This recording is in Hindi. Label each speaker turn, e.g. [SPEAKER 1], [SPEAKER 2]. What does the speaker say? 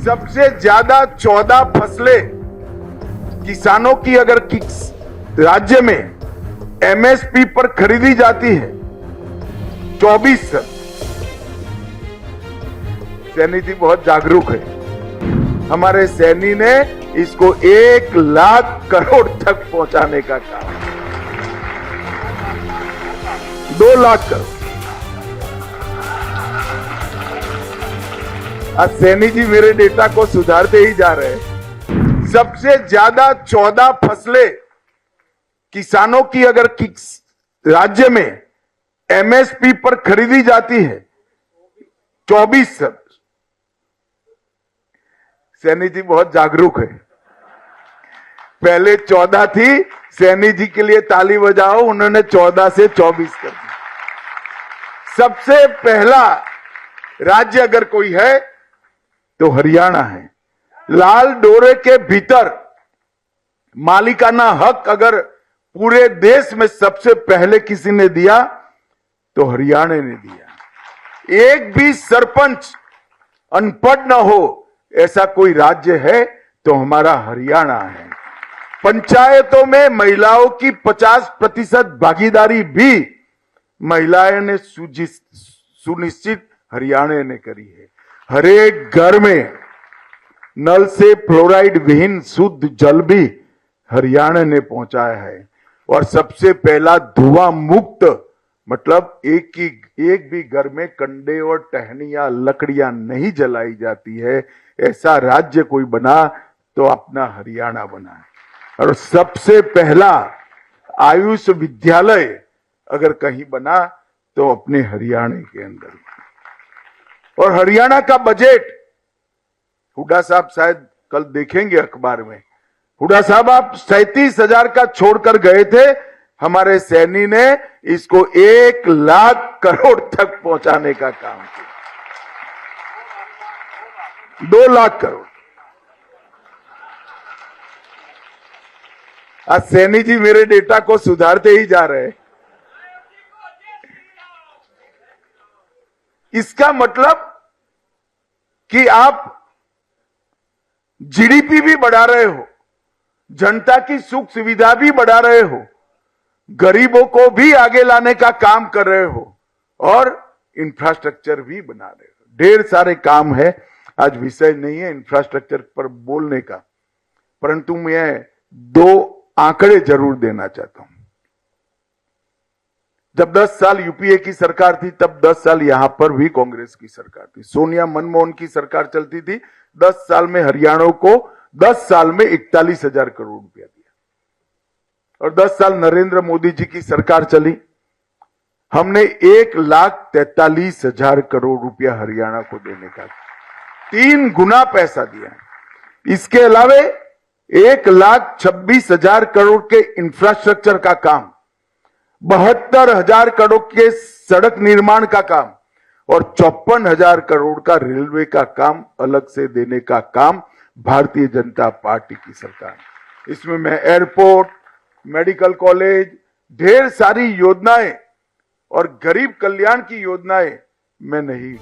[SPEAKER 1] सबसे ज्यादा 14 फसलें किसानों की अगर राज्य में एमएसपी पर खरीदी जाती है 24। सैनी जी बहुत जागरूक है। हमारे सैनी ने इसको 1 लाख करोड़ तक पहुंचाने का काम, 2 लाख करोड़। आज सैनी जी मेरे डेटा को सुधारते ही जा रहे हैं। सबसे ज्यादा 14 फसलें किसानों की अगर राज्य में एमएसपी पर खरीदी जाती है 24। सैनी जी बहुत जागरूक है। पहले 14 थी, सैनी जी के लिए ताली बजाओ, उन्होंने 14 से 24 कर दी। सबसे पहला राज्य अगर कोई है तो हरियाणा है। लाल डोरे के भीतर मालिकाना हक अगर पूरे देश में सबसे पहले किसी ने दिया तो हरियाणा ने दिया। एक भी सरपंच अनपढ़ न हो ऐसा कोई राज्य है तो हमारा हरियाणा है। पंचायतों में महिलाओं की 50% भागीदारी भी महिलाएं ने सुनिश्चित हरियाणा ने करी है। हर एक घर में नल से फ्लोराइड विहीन शुद्ध जल भी हरियाणा ने पहुंचाया है। और सबसे पहला धुआं मुक्त, मतलब एक भी घर में कंडे और टहनियां लकड़ियां नहीं जलाई जाती है, ऐसा राज्य कोई बना तो अपना हरियाणा बना है। और सबसे पहला आयुष विद्यालय अगर कहीं बना तो अपने हरियाणा के अंदर। और हरियाणा का बजट हुड्डा साहब शायद कल देखेंगे अखबार में। हुड्डा साहब आप 37,000 का छोड़कर गए थे, हमारे सैनी ने इसको 1 लाख करोड़ तक पहुंचाने का काम किया। 2 लाख करोड़। आज सैनी जी मेरे डेटा को सुधारते ही जा रहे हैं। इसका मतलब कि आप जीडीपी भी बढ़ा रहे हो, जनता की सुख सुविधा भी बढ़ा रहे हो, गरीबों को भी आगे लाने का काम कर रहे हो और इंफ्रास्ट्रक्चर भी बना रहे हो। ढेर सारे काम है, आज विषय नहीं है इंफ्रास्ट्रक्चर पर बोलने का, परंतु मैं 2 आंकड़े जरूर देना चाहता हूं। जब 10 साल यूपीए की सरकार थी तब 10 साल यहां पर भी कांग्रेस की सरकार थी। सोनिया मनमोहन की सरकार चलती थी। 10 साल में हरियाणा को 10 साल में 41,000 करोड़ रुपया दिया। और 10 साल नरेंद्र मोदी जी की सरकार चली, हमने 1,43,000 करोड़ रुपया हरियाणा को देने का 3 गुना पैसा दिया। इसके अलावा 1,26,000 करोड़ के इंफ्रास्ट्रक्चर का काम, 72,000 करोड़ के सड़क निर्माण का काम और 54,000 करोड़ का रेलवे का काम अलग से देने का काम भारतीय जनता पार्टी की सरकार। इसमें मैं एयरपोर्ट, मेडिकल कॉलेज, ढेर सारी योजनाएं और गरीब कल्याण की योजनाएं मैं नहीं